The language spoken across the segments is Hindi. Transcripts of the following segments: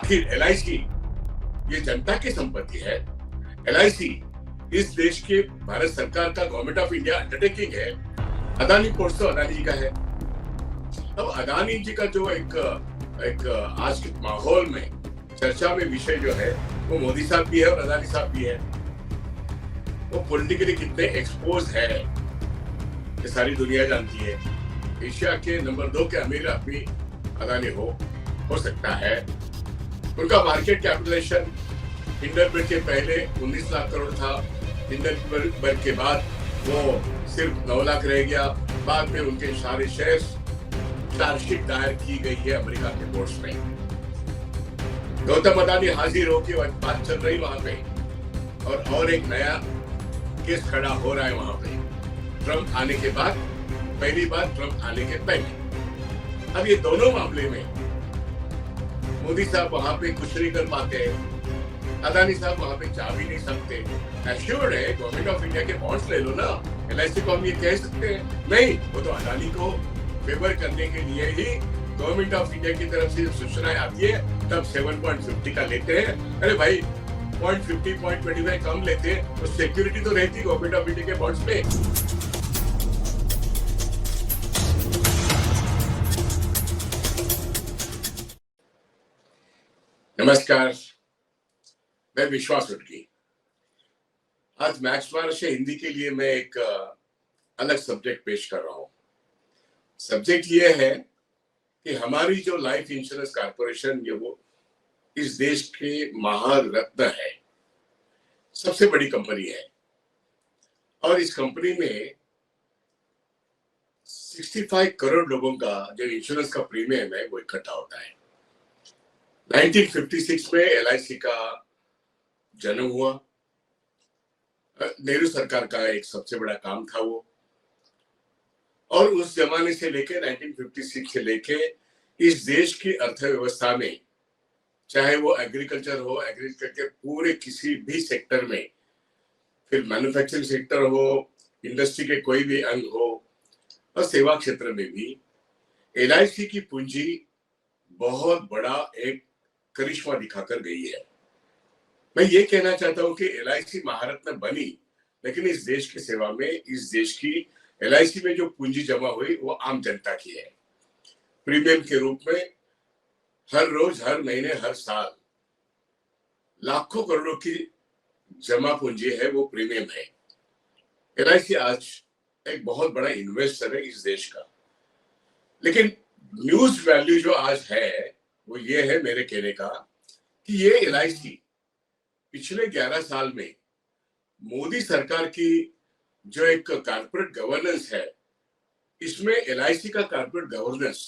आखिर एलआईसी ये जनता की संपत्ति है। एलआईसी इस देश के भारत सरकार का गवर्नमेंट ऑफ इंडिया अंडरटेकिंग है। अदानी पोर्ट्स तो अदानी जी का है। अब अदानी जी का जो एक आज के माहौल में चर्चा में विषय जो है वो मोदी साहब भी है और अदानी साहब भी है। वो पॉलिटिकली कितने एक्सपोज है ये सारी दुनिया जानती है। एशिया के नंबर 2 के अमीर आदमी अदानी हो सकता है। उनका मार्केट कैपिटलाइजेशन हिंडनबर्ग के पहले 19 लाख करोड़ था। हिंडनबर्ग के बाद वो सिर्फ 9 लाख रह गया। बाद में उनके सारे शेयर्स चार्जशीट दायर की गई है अमेरिका के कोर्ट्स में। गौतम अदानी हाजिर होकर बात चल रही वहां पे और एक नया केस खड़ा हो रहा है वहां पे ट्रंप आने के बाद, पहली बार ट्रंप आने के पहले। अब ये दोनों मामले में मोदी साहब वहां पे कुछ नहीं कर पाते, अदानी साहब वहां पे जा भी नहीं सकते। एश्योर्ड है गवर्नमेंट ऑफ इंडिया के बॉन्ड्स ले लो ना। एलआईसी को हम ये कह सकते हैं नहीं, वो तो अदानी को फेवर करने के लिए ही गवर्नमेंट ऑफ इंडिया की तरफ से सूचनाएं आती है तब 7.50 का लेते हैं। अरे भाई 0.50 0.25 कम लेते तो सिक्योरिटी तो रहती गवर्नमेंट ऑफ इंडिया के बॉन्ड्स पे। नमस्कार, मैं विश्वास उटकी। आज मैक्स मार्श हिंदी के लिए मैं एक अलग सब्जेक्ट पेश कर रहा हूं। सब्जेक्ट ये है कि हमारी जो लाइफ इंश्योरेंस कॉर्पोरेशन ये वो इस देश के महारत्न है, सबसे बड़ी कंपनी है और इस कंपनी में 65 करोड़ लोगों का जो इंश्योरेंस का प्रीमियम है वो इकट्ठा होता है। 1956 में एलआईसी का जन्म हुआ। नेहरू सरकार का एक सबसे बड़ा काम था वो, और उस जमाने से लेके 1956 से लेके इस देश की अर्थव्यवस्था में, चाहे वो एग्रीकल्चर हो, एग्रीकल्चर के पूरे किसी भी सेक्टर में, फिर मैन्युफैक्चरिंग सेक्टर हो, इंडस्ट्री के कोई भी अंग हो और सेवा क्षेत्र में भी एलआईसी की पूंजी बहुत बड़ा एक करिश्मा दिखाकर गई है। मैं ये कहना चाहता हूं कि एलआईसी महारत्न बनी, लेकिन इस देश की सेवा में, इस देश की एलआईसी में जो पूंजी जमा हुई वो आम जनता की है। प्रीमियम के रूप में हर रोज, हर महीने, हर साल लाखों करोड़ों की जमा पूंजी है, वो प्रीमियम है। एलआईसी आज एक बहुत बड़ा इन्वेस्टर है इस देश का। लेकिन न्यूज वैल्यू जो आज है वो ये है मेरे कहने का कि ये एलआईसी पिछले 11 साल में मोदी सरकार की जो एक कॉर्पोरेट गवर्नेंस है, इसमें एलआईसी का कॉर्पोरेट गवर्नेंस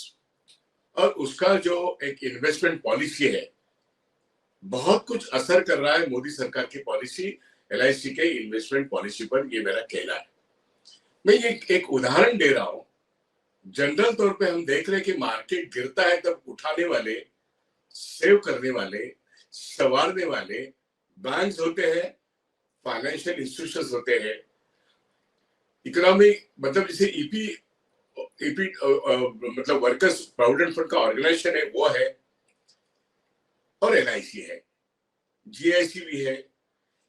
और उसका जो एक इन्वेस्टमेंट पॉलिसी है, बहुत कुछ असर कर रहा है मोदी सरकार की पॉलिसी एलआईसी के इन्वेस्टमेंट पॉलिसी पर, ये मेरा कहना है। मैं ये एक उदाहरण दे रहा हूं। जनरल तौर पे हम देख रहे हैं कि मार्केट गिरता है तब उठाने वाले, सेव करने वाले, संवारने वाले बैंक्स होते हैं, फाइनेंशियल इंस्टीट्यूशंस होते हैं, इकोनॉमी मतलब जैसे ईपी मतलब वर्कर्स प्रोविडेंट फंड का ऑर्गेनाइजेशन है वो है, और एलआईसी है, जीआईसी भी है।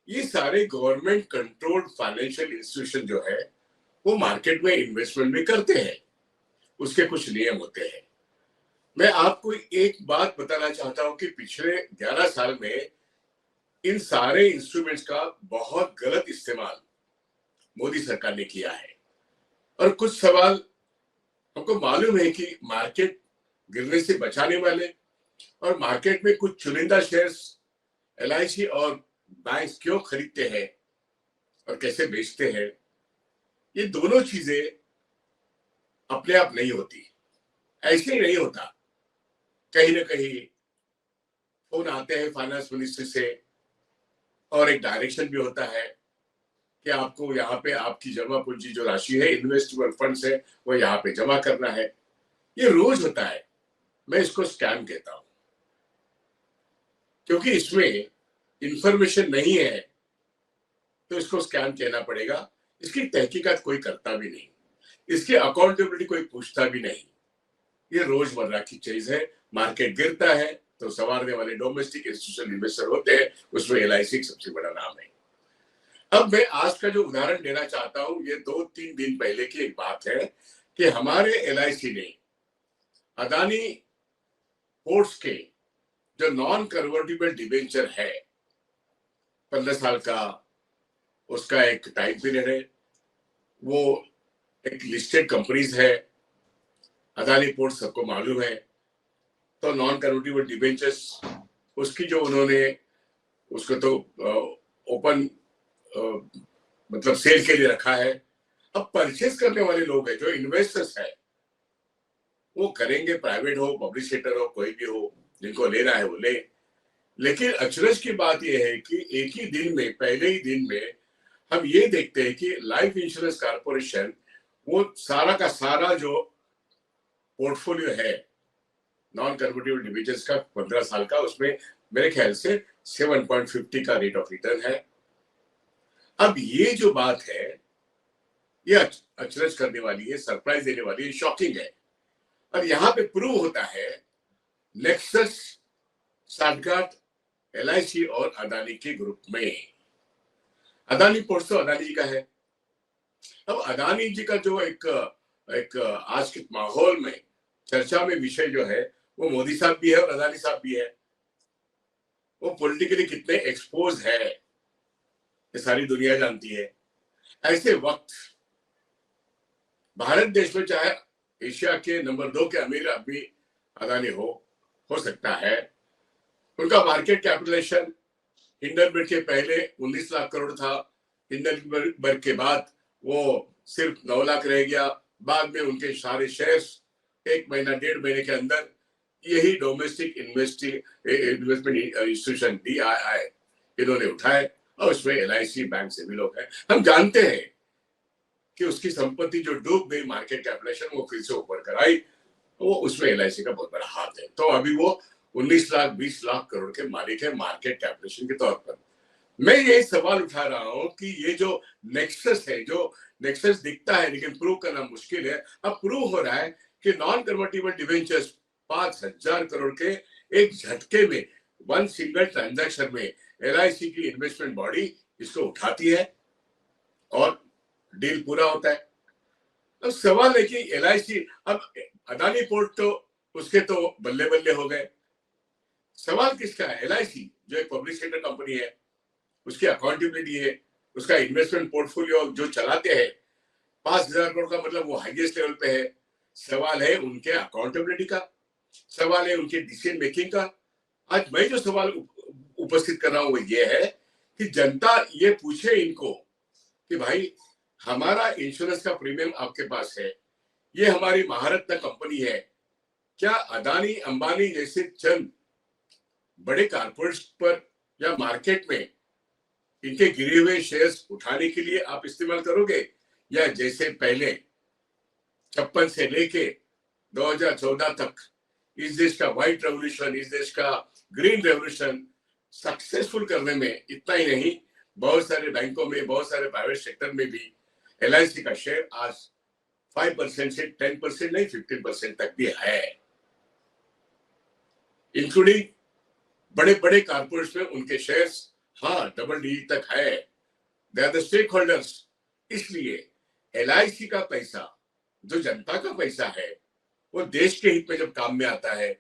ये सारे गवर्नमेंट कंट्रोल्ड फाइनेंशियल इंस्टीट्यूशन जो है वो मार्केट में इन्वेस्टमेंट भी करते हैं, उसके कुछ नियम होते हैं। मैं आपको एक बात बताना चाहता हूं कि पिछले 11 साल में इन सारे इंस्ट्रूमेंट्स का बहुत गलत इस्तेमाल मोदी सरकार ने किया है। और कुछ सवाल हमको मालूम है कि मार्केट गिरने से बचाने वाले और मार्केट में कुछ चुनिंदा शेयर्स एलआईसी और बैंक्स क्यों खरीदते हैं और कैसे बेचते हैं, ये दोनों चीजें अपने आप नहीं होती, ऐसे ही नहीं होता। कहीं ना कहीं फोन आते हैं फाइनेंस मिनिस्ट्री से और एक डायरेक्शन भी होता है कि आपको यहाँ पे आपकी जमा पूंजी जो राशि है, इन्वेस्टमेंट फंड्स है, वो यहाँ पे जमा करना है। ये रोज होता है। मैं इसको स्कैम कहता हूं क्योंकि इसमें इंफॉर्मेशन नहीं है तो इसको स्कैम कहना पड़ेगा। इसकी तहकीकात कोई करता भी नहीं, इसकी अकाउंटेबिलिटी कोई पूछता भी नहीं। ये रोजमर्रा की चीज है। मार्केट गिरता है तो संवारने वाले डोमेस्टिक इंस्टीट्यूशनल इन्वेस्टर होते हैं, उसमें LIC सबसे बड़ा नाम है। अब मैं आज का जो उदाहरण देना चाहता हूं, ये 2-3 दिन पहले की एक बात है कि हमारे LIC ने अदानी पोर्ट्स के जो नॉन कन्वर्टिबल डिबेंचर है 15 साल का, उसका एक टाइम पीरियड है, वो एक लिस्टेड कंपनीज है, अदानी पोर्ट सबको मालूम है, तो नॉन कन्वर्टिबल डिबेंचर्स उसकी जो उन्होंने उसको तो ओपन मतलब सेल के लिए रखा है। अब परचेस करने वाले लोग हैं जो इन्वेस्टर्स है, वो करेंगे, प्राइवेट हो, पब्लिक सेक्टर हो, कोई भी हो, जिनको लेना है वो ले। लेकिन अचरज की बात यह है कि एक ही दिन में, पहले ही दिन में हम ये देखते हैं कि लाइफ इंश्योरेंस कॉर्पोरेशन वो सारा का सारा जो पोर्टफोलियो है नॉन कन्वर्टिबल डिबेंचर्स का 15 साल का, उसमें मेरे ख्याल से 7.50 का रेट ऑफ रिटर्न है। अब ये जो बात है ये अचरज करने वाली है, सरप्राइज देने वाली है, शॉकिंग है। और यहाँ पे प्रूव होता है नेक्सस, साठगांठ, LIC और अदानी के ग्रुप में। अदानी पोर्ट्स तो अदानी जी का है। अब अदानी जी का जो एक आज के माहौल में चर्चा में विषय जो है वो मोदी साहब भी है और अदानी साहब भी है। वो पॉलिटिकली कितने एक्सपोज है ये सारी दुनिया जानती है। ऐसे वक्त भारत देश में चाहे एशिया के नंबर 2 के अमीर आदमी अदानी हो सकता है, उनका मार्केट कैपिटलाइजेशन हिंडनबर्ग के पहले 19 लाख करोड़ था, हिंडनबर्ग के बाद वो सिर्फ 9 लाख रह गया। बाद में उनके सारे शेयर्स 1 महीना 1.5 महीने के अंदर यही डोमेस्टिक इन्वेस्टमेंट इंस्टीट्यूशन DII इन्होंने उठाए और उसमें LIC बैंक से भी लोग हैं। हम जानते हैं कि उसकी संपत्ति जो डूब गई मार्केट कैपिटलाइजेशन वो फिर से ऊपर कराई, वो उसमें LIC का बहुत बड़ा हाथ है। तो अभी वो 19 लाख 20 लाख करोड़ के मालिक है मार्केट कैपिटलाइजेशन के तौर पर। मैं ये सवाल उठा रहा हूं कि ये जो नेक्सस है, जो नेक्सस दिखता है लेकिन प्रूव करना मुश्किल है, अब प्रूव हो रहा है कि नॉन कन्वर्टिबल डिबेंचर्स 5,000 करोड़ के एक झटके में, वन सिंगल ट्रांजैक्शन में LIC की इन्वेस्टमेंट बॉडी इसको उठाती है और डील पूरा होता है। अब सवाल है कि LIC, अब अदानी पोर्ट तो उसके तो बल्ले बल्ले हो गए। सवाल किसका है? LIC जो एक पब्लिक सेक्टर कंपनी है, उसकी अकाउंटेबिलिटी है, उसका इन्वेस्टमेंट पोर्टफोलियो जो चलाते हैं 5,000 करोड़ का, मतलब वो हाईएस्ट लेवल पे है। सवाल है उनके अकाउंटेबिलिटी का, सवाल है उनके डिसीजन मेकिंग का। आज मैं जो सवाल उपस्थित कर रहा हूं वो ये है कि जनता ये पूछे इनको कि भाई हमारा इंश्योरेंस का प्रीमियम आपके पास है, ये हमारी महारत्न कंपनी है, क्या अदानी अंबानी जैसे चंद बड़े कारपोरेट्स पर या मार्केट में इनके गिरे हुए शेयर्स उठाने के लिए आप इस्तेमाल करोगे, या जैसे पहले 56 से लेके 2014 तक इस देश का व्हाइट रेवोल्यूशन, इस देश का ग्रीन रेवोल्यूशन सक्सेसफुल करने में, इतना ही नहीं बहुत सारे बैंकों में, बहुत सारे प्राइवेट सेक्टर में भी LIC का शेयर आज 5% से 10% नहीं 15% तक भी है, इंक्लूडिंग बड़े बड़े कारपोरेट्स में उनके शेयर्स डबल डिजिट तक है। They are the stakeholders. इसलिए LIC का पैसा जो जनता का पैसा है वो देश के हित में जब काम में आता है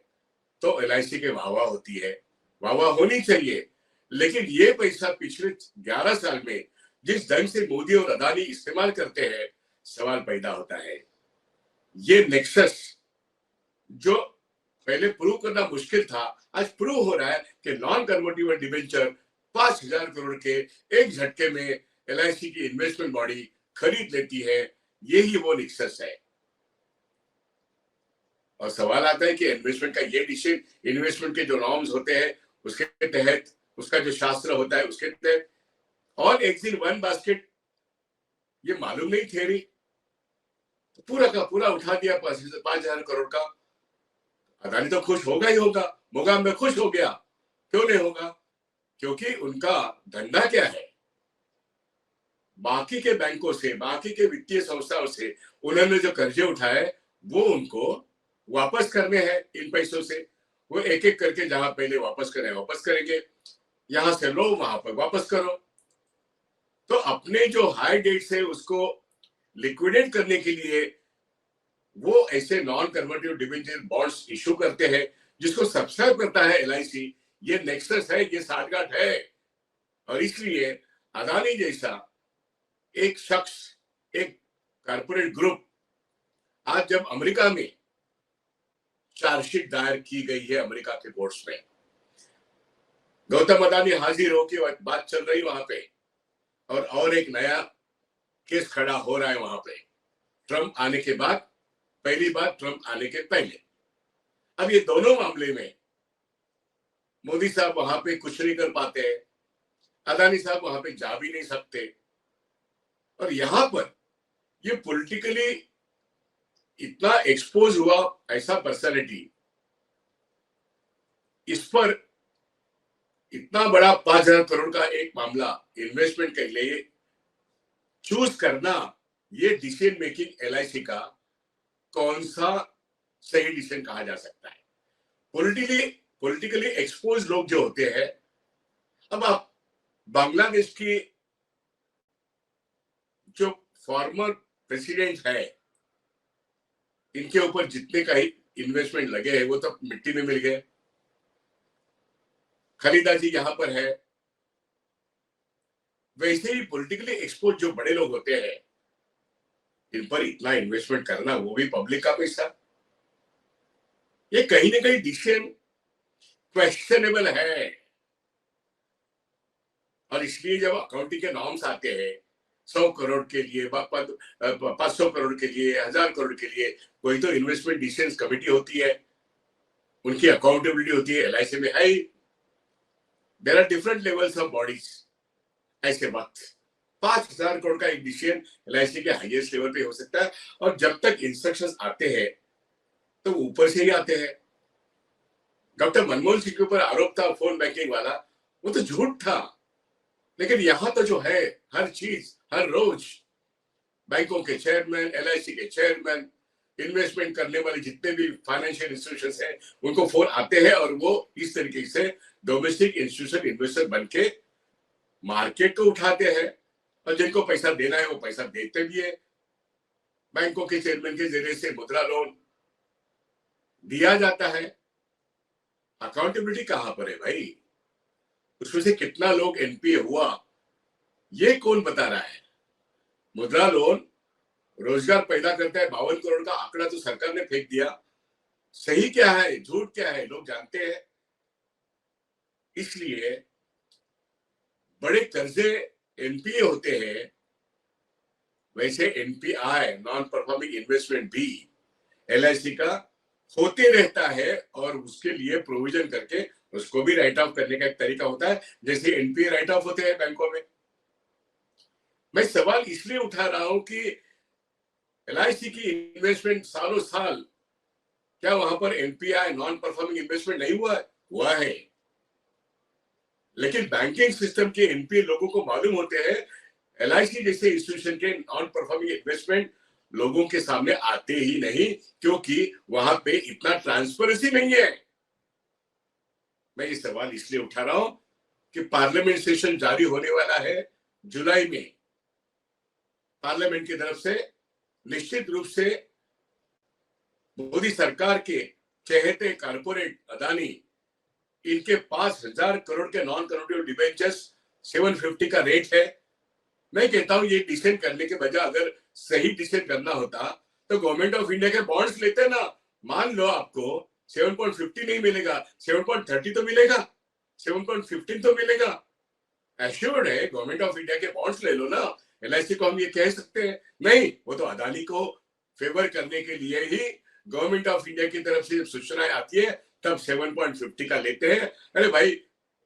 तो LIC के वाहवाह होती है, वाहवाह होनी चाहिए। लेकिन ये पैसा पिछले 11 साल में जिस ढंग से मोदी और अदानी इस्तेमाल करते हैं, सवाल पैदा होता है। ये नेक्सस जो पहले प्रूव करना मुश्किल था, आज प्रूव हो रहा है कि नॉन कन्वर्टिबल डिबेंचर 5,000 करोड़ के एक झटके में LIC की इन्वेस्टमेंट बॉडी खरीद लेती है। यही वो नेक्सस है। और सवाल आता है कि इन्वेस्टमेंट का ये डिसीजन, इन्वेस्टमेंट के जो नॉर्म्स होते हैं उसके तहत, उसका जो शास्त्र होता है उसके तहत, और एक दिन वन बास्केट, ये मालूम नहीं थियरी, पूरा का पूरा उठा दिया 5,000 करोड़ का। अदानी तो खुश होगा ही होगा, मोगाम में खुश हो गया, क्यों नहीं होगा? क्योंकि उनका धंधा क्या है, बाकी के बैंकों से, बाकी के वित्तीय संस्थाओं से उन्होंने जो कर्जे उठाए वो उनको वापस करने हैं इन पैसों से, वो एक एक करके जहां पहले वापस करें वापस करेंगे, यहां से लो वहां पर वापस करो। तो अपने जो हाई डेट्स है उसको लिक्विडेट करने के लिए वो ऐसे non convertible debenture bonds issue करते हैं, जिसको सब्सक्राइब करता है एलआईसी। ये नेक्सस है, ये साठगांठ है। और इसलिए अदानी जैसा एक शख्स, एक कारपोरेट ग्रुप, आज जब अमेरिका में चार्जशीट दायर की गई है अमेरिका के कोर्ट्स में, गौतम अदानी हाजिर होकर बात चल रही वहां पे, और एक नया केस खड़ा हो रहा है वहां पे ट्रंप आने के बाद, पहली बार ट्रंप आने के पहले। अब ये दोनों मामले में मोदी साहब वहां पे कुछ नहीं कर पाते हैं, अदानी साहब वहां पे जा भी नहीं सकते, और यहां पर ये पॉलिटिकली इतना एक्सपोज हुआ ऐसा पर्सनालिटी, इस पर इतना बड़ा 5,000 करोड़ का एक मामला इन्वेस्टमेंट के लिए चूज करना, ये डिसीजन मेकिंग एलआईसी का कौन सा सही डिसीजन कहा जा सकता है? पॉलिटिकली एक्सपोज लोग जो होते हैं, अब आप बांग्लादेश की जो फॉर्मर प्रेसिडेंट है, इनके ऊपर जितने का ही इन्वेस्टमेंट लगे हैं वो तो मिट्टी में मिल गए। खलीदा जी यहां पर है। वैसे ही पॉलिटिकली एक्सपोज जो बड़े लोग होते हैं, इन पर इतना इन्वेस्टमेंट करना, वो भी पब्लिक का पैसा, ये कहीं ना कहीं डिसीजन क्वेश्चनेबल है। और इसलिए जब अकाउंटिंग के नॉर्म्स आते हैं 100 करोड़ के लिए, 500 करोड़ के लिए, 1000 करोड़ के लिए, कोई तो इन्वेस्टमेंट डिसीजन कमेटी होती है, उनकी अकाउंटेबिलिटी होती है। एलआईसी में है, there are different levels of bodies. ऐसे वक्त 5,000 करोड़ का एक डिसीजन एलआईसी के हाईएस्ट लेवल पे हो सकता है, और जब तक इंस्ट्रक्शंस आते हैं तो ऊपर से ही आते हैं। डॉक्टर मनमोहन सिंह के ऊपर आरोप था फोन बैंकिंग वाला, वो तो झूठ था, लेकिन यहां तो जो है हर चीज हर रोज बैंकों के चेयरमैन, एलआईसी के चेयरमैन, इन्वेस्टमेंट करने वाले जितने भी फाइनेंशियल इंस्टीट्यूशंस हैं, उनको फोन आते हैं, और वो इस तरीके से डोमेस्टिक इंस्टीट्यूशन इन्वेस्टर बन के मार्केट को उठाते हैं, और जिनको पैसा देना है वो पैसा देते भी है। बैंकों के चेयरमैन के जरिए से मुद्रा लोन दिया जाता है। अकाउंटेबिलिटी कहां पर है भाई? उसमें से कितना लोग एनपीए हुआ, ये कौन बता रहा है? मुद्रा लोन रोजगार पैदा करता है, 52 करोड़ का आंकड़ा तो सरकार ने फेंक दिया। सही क्या है, झूठ क्या है, लोग जानते हैं। इसलिए बड़े कर्जे एनपीए होते हैं, वैसे एनपीआई, नॉन परफॉर्मिंग इन्वेस्टमेंट भी एलआईसी का होते रहता है, और उसके लिए प्रोविजन करके उसको भी राइट ऑफ करने का एक तरीका होता है, जैसे एनपीए राइट ऑफ होते हैं बैंकों में। मैं सवाल इसलिए उठा रहा हूं कि एलआईसी की इन्वेस्टमेंट सालों साल, क्या वहां पर एनपीआई, नॉन परफॉर्मिंग इन्वेस्टमेंट नहीं हुआ है? हुआ है, लेकिन बैंकिंग सिस्टम के एनपीए लोगों को मालूम होते हैं। एलआईसी जैसे इंस्टीट्यूशन के नॉन परफॉर्मिंग इन्वेस्टमेंट लोगों के सामने आते ही नहीं, क्योंकि वहां पे इतना ट्रांसपेरेंसी नहीं है। मैं ये सवाल इसलिए उठा रहा हूं कि पार्लियामेंट सेशन जारी होने वाला है जुलाई में। पार्लियामेंट की तरफ से निश्चित रूप से मोदी सरकार के चहेते कारपोरेट अदानी, इनके 5,000 करोड़ के नॉन कन्वर्टिबल डिबेंचर्स 750 का रेट है। मैं कहता हूं ये डिसीजन करने के बजाय अगर सही डिसीजन करना होता तो गवर्नमेंट ऑफ इंडिया के बॉन्ड्स लेते ना। मान लो आपको 7.50 नहीं मिलेगा, 7.30 तो मिलेगा, 7.15 तो मिलेगा। एश्योर्ड है, गवर्नमेंट ऑफ इंडिया के बॉन्ड्स ले लो ना। एलआईसी को हम ये कह सकते हैं? नहीं, वो तो अदानी को फेवर करने के लिए ही गवर्नमेंट ऑफ इंडिया की तरफ से सूचनाएं आती है तब 7.50 का लेते हैं। अरे भाई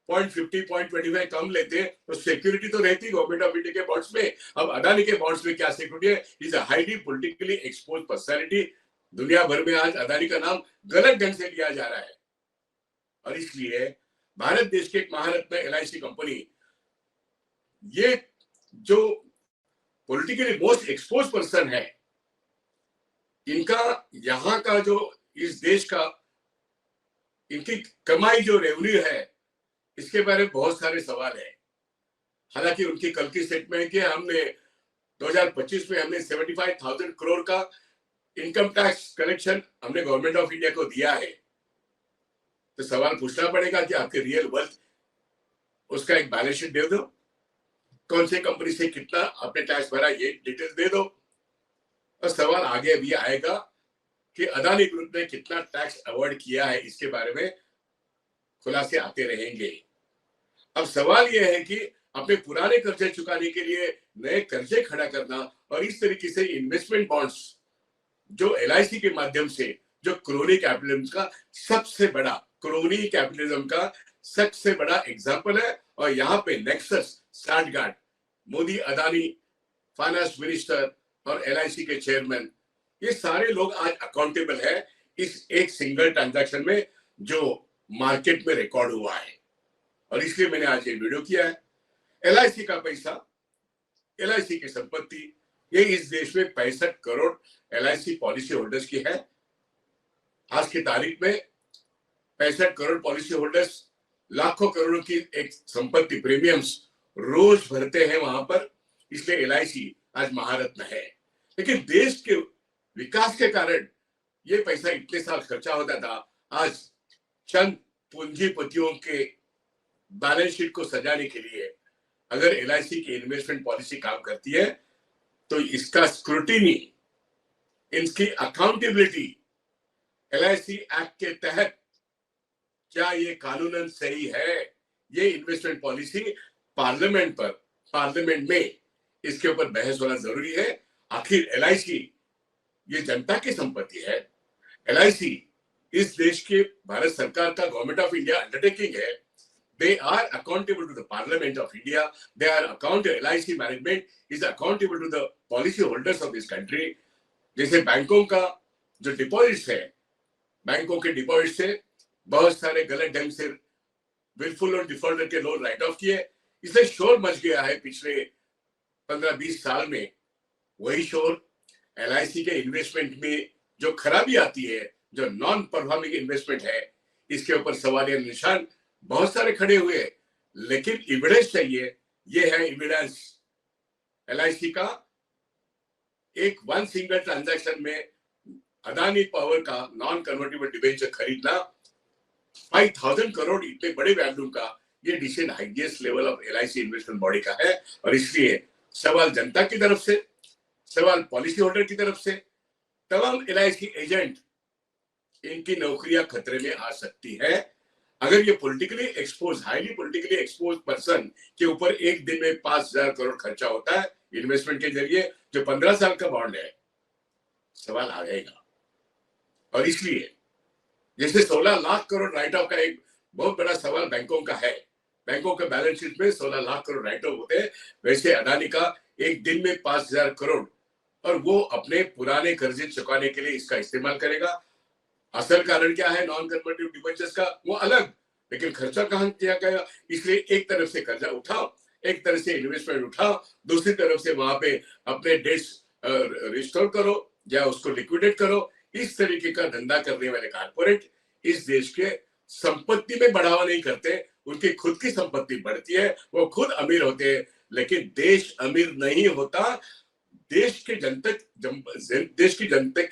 0.50, 0.25 कम लेते हैं तो सिक्योरिटी तो रहती गवर्नमेंट ऑफ इंडिया के बॉन्ड्स में। अब अदानी के बॉन्ड्स में क्या सिक्योरिटी है? Is a highly politically expose personality. दुनिया भर में आज अदानी का नाम गलत ढंग से लिया जा रहा है, और इसलिए भारत देश के एक महारत्न एलआईसी कंपनी, ये जो पॉलिटिकली मोस्ट एक्सपोज पर्सन है, इनका यहाँ का जो इस देश का इनकी कमाई जो रेवेन्यू है इसके बारे में बहुत सारे सवाल है। हालांकि उनकी कल की स्टेटमेंट है कि हमने 2025 में हमने 75,000 करोड़ का इनकम टैक्स कलेक्शन हमने गवर्नमेंट ऑफ इंडिया को दिया है। तो सवाल पूछना पड़ेगा कि आपके रियल वर्थ उसका एक बैलेंस शीट दे दो, कौन सी कंपनी से कितना आपने टैक्स भरा ये डिटेल्स दे दो। और सवाल आगे भी आएगा कि अदानी ग्रुप ने कितना टैक्स अवॉइड किया है, इसके बारे में खुलासे आते रहेंगे। अब सवाल यह है कि अपने पुराने कर्जे चुकाने के लिए नए कर्जे खड़ा करना और इस तरीके से इन्वेस्टमेंट बॉन्ड्स जो एलआईसी के माध्यम से जो क्रोनी कैपिटलिज्म का सबसे बड़ा एग्जाम्पल है। और यहाँ पे नेक्सस स्टैंडगार्ड, मोदी अदानी फाइनेंस मिनिस्टर और एलआईसी के चेयरमैन, ये सारे लोग आज अकाउंटेबल है इस एक सिंगल ट्रांजैक्शन में जो मार्केट में रिकॉर्ड हुआ है। और इसलिए मैंने आज ये वीडियो किया है। एलआईसी का पैसा, एलआईसी की संपत्ति, ये इस देश में 65 करोड़ एलआईसी पॉलिसी होल्डर्स की है। आज की तारीख में 65 करोड़ पॉलिसी होल्डर्स लाखों करोड़ों की एक संपत्ति प्रीमियम्स रोज भरते हैं वहां पर, इसलिए एलआईसी आज महारत्न है। लेकिन देश के विकास के कारण ये पैसा इतने साल खर्चा होता था, आज चंद पूंजीपतियों के बैलेंस शीट को सजाने के लिए अगर एलआईसी की इन्वेस्टमेंट पॉलिसी काम करती है तो इसका स्क्रूटिनी, इनकी अकाउंटेबिलिटी एलआईसी एक्ट के तहत क्या ये कानूनन सही है, ये इन्वेस्टमेंट पॉलिसी पार्लियामेंट में इसके ऊपर बहस होना जरूरी है। आखिर एलआईसी ये जनता की संपत्ति है। एलआईसी इस देश के भारत सरकार का गवर्नमेंट ऑफ इंडिया अंडरटेकिंग है। They are accountable to the Parliament of India. They are accountable. LIC management is accountable to the policy holders of this country. जैसे बैंकों का जो डिपॉजिट है, बैंकों के डिपॉजिट से बहुत सारे गलत ढंग से विलफुल और डिफॉल्टर के लोन राइट ऑफ किए, इसलिए शोर मच गया है पिछले 15-20 साल में। वही शोर एलआईसी के इन्वेस्टमेंट में जो खराबी आती है, जो नॉन परफॉर्मिंग इन्वेस्टमेंट है, इसके ऊपर सवालिया निशान बहुत सारे खड़े हुए, लेकिन एविडेंस चाहिए। ये है एविडेंस। एलआईसी का एक वन सिंगल ट्रांजैक्शन में अदानी पावर का नॉन कन्वर्टेबल डिबेंचर खरीदना 5,000 करोड़, इतने बड़े वैल्यू का, ये decision highest level of LIC investment body का है। और इसलिए सवाल जनता की तरफ से, सवाल पॉलिसी होल्डर की तरफ से, तमाम एलआईसी एजेंट, इनकी नौकरियां खतरे में आ सकती है अगर ये politically expose, highly politically expose person के ऊपर एक दिन में 5,000 करोड़ खर्चा होता है इन्वेस्टमेंट के जरिए, जो 15 साल का बॉन्ड है। सवाल आ जाएगा। और इसलिए जैसे 16 लाख करोड़ राइट ऑफ का एक बहुत बड़ा सवाल बैंकों का है, बैंकों के बैलेंस शीट में 16 लाख करोड़ राइट ऑफ होते हैं, वैसे अदानी का एक दिन में 5,000 करोड़, और वो अपने पुराने कर्जे चुकाने के लिए इसका इस्तेमाल करेगा। असल कारण क्या है नॉन कन्वर्टिबल डिबेंचर्स का, वो अलग, लेकिन खर्चा कहां किया गया। इसलिए एक तरफ से कर्जा उठाओ, एक तरफ से इन्वेस्टमेंट उठाओ, दूसरी तरफ से वहां पे अपने डेट्स रिस्टोर करो या उसको लिक्विडेट करो। इस तरीके का धंधा करने वाले कारपोरेट इस देश के संपत्ति में बढ़ावा नहीं करते, उनकी खुद की संपत्ति बढ़ती है, वो खुद अमीर होते हैं, लेकिन देश अमीर नहीं होता। देश की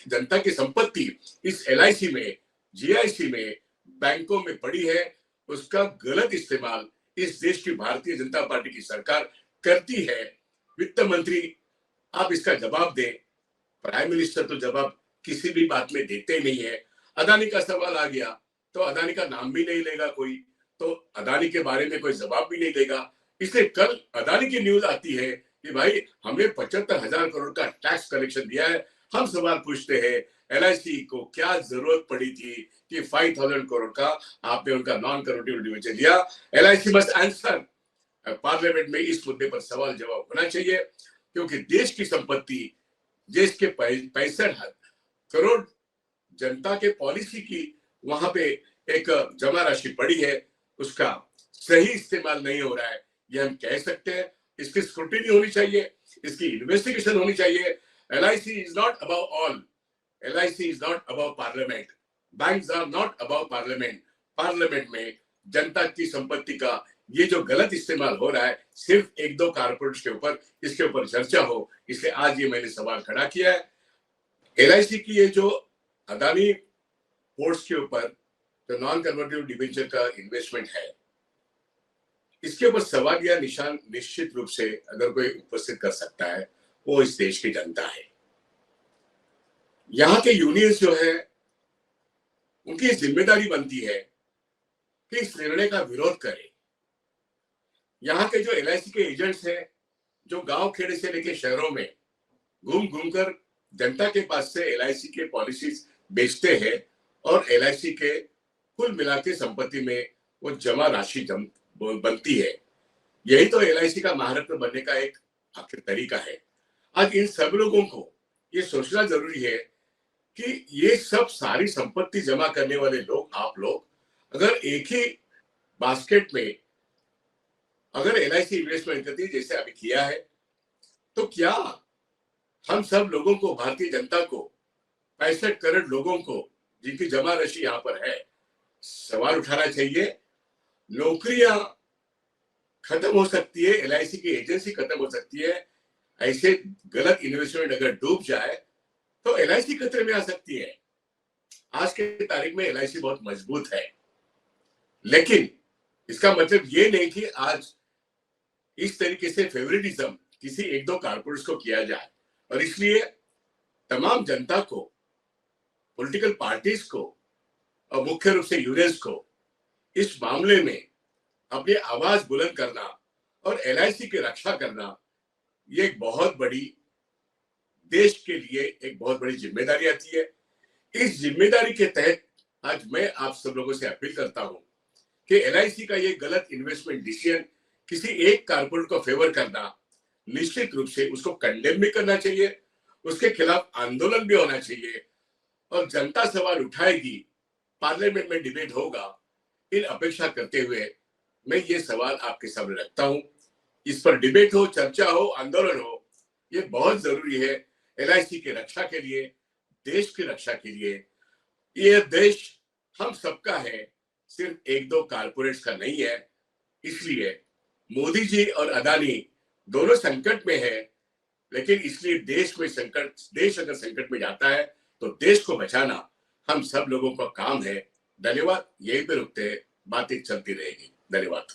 जनता की संपत्ति इस एलआईसी में, जीआईसी में, बैंकों में पड़ी है, उसका गलत इस्तेमाल इस देश की भारतीय जनता पार्टी की सरकार करती है। वित्त मंत्री आप इसका जवाब दें। प्राइम मिनिस्टर तो जवाब किसी भी बात में देते नहीं है। अदानी का सवाल आ गया तो अदानी का नाम भी नहीं लेगा कोई, तो अदानी के बारे में कोई जवाब भी नहीं देगा। इसलिए कल अदानी की न्यूज आती है कि भाई हमने 75,000 करोड़ का टैक्स कलेक्शन दिया है। हम सवाल पूछते हैं एलआईसी को क्या जरूरत पड़ी थी कि 5,000 करोड़ का आपने उनका नॉन कन्वर्टेबल डिबेंचर दिया। LIC must answer. पार्लियामेंट में इस मुद्दे पर सवाल जवाब होना चाहिए, क्योंकि देश की संपत्ति, देश के 65 करोड़ जनता के पॉलिसी की वहां पे एक जमा राशि पड़ी है, उसका सही इस्तेमाल नहीं हो रहा है, ये हम कह सकते हैं। इसकी स्क्रूटिनी होनी चाहिए, इसकी इन्वेस्टिगेशन होनी चाहिए। LIC is not above all, LIC is not above parliament, banks are not above parliament. Parliament में जनता की संपत्ति का ये जो गलत इस्तेमाल हो रहा है सिर्फ एक दो कारपोरेट के ऊपर, इसके ऊपर चर्चा हो, इसलिए आज ये मैंने सवाल खड़ा किया है। एलआईसी की ये जो अदानी पोर्ट्स के ऊपर जो नॉन कन्वर्टिबल डिबेंचर का इन्वेस्टमेंट है, इसके ऊपर सवाल या निशान निश्चित रूप से अगर कोई उपस्थित कर सकता है वो इस देश की जनता है। यहाँ के यूनियंस जो है उनकी जिम्मेदारी बनती है कि इस निर्णय का विरोध करें। यहाँ के जो एलआईसी के एजेंट्स हैं जो गांव खेड़े से लेके शहरों में घूम घूम कर जनता के पास से एलआईसी के पॉलिसीज बेचते हैं और एलआईसी के कुल मिला के संपत्ति में वो जमा राशि बनती है, यही तो एलआईसी का महारत्न बनने का एक आखिर तरीका है। आज इन सब लोगों को ये सोचना जरूरी है कि ये सब सारी संपत्ति जमा करने वाले लोग, आप लोग अगर एक ही बास्केट में अगर एलआईसी इन्वेस्टमेंट करती है जैसे अभी किया है, तो क्या हम सब लोगों को, भारतीय जनता को, 65 करोड़ लोगों को जिनकी जमा राशि यहाँ पर है, सवाल उठाना चाहिए। नौकरियां खत्म हो सकती है, एलआईसी की एजेंसी खत्म हो सकती है, ऐसे गलत इन्वेस्टमेंट अगर डूब जाए तो एलआईसी खतरे में आ सकती है। आज के तारीख में एलआईसी बहुत मजबूत है, लेकिन इसका मतलब ये नहीं कि आज इस तरीके से फेवरेटिज्म किसी एक दो कारपोरेट्स को किया जाए। और इसलिए तमाम जनता को, पॉलिटिकल पार्टीज को और मुख्य रूप से यूनियंस को इस मामले में अपनी आवाज बुलंद करना और एलआईसी की रक्षा करना, ये एक बहुत बड़ी, देश के लिए एक बहुत बड़ी जिम्मेदारी आती है। इस जिम्मेदारी के तहत आज मैं आप सब लोगों से अपील करता हूं कि एलआईसी का ये गलत इन्वेस्टमेंट डिसीजन किसी एक कारपोरेट को फेवर करना, निश्चित रूप से उसको कंडेम भी करना चाहिए, उसके खिलाफ आंदोलन भी होना चाहिए और जनता सवाल उठाएगी, पार्लियामेंट में डिबेट होगा। इन अपेक्षा करते हुए मैं ये सवाल आपके सामने रखता हूं, इस पर डिबेट हो, चर्चा हो, आंदोलन हो, ये बहुत जरूरी है एलआईसी की रक्षा के लिए, देश की रक्षा के लिए। ये देश हम सबका है, सिर्फ एक दो कारपोरेट्स का नहीं है। इसलिए मोदी जी और अदानी दोनों संकट में है, लेकिन इसलिए देश अगर संकट में जाता है तो देश को बचाना हम सब लोगों का काम है। धन्यवाद। यहीं पे रुकते हैं, बातें चलती रहेगी। धन्यवाद।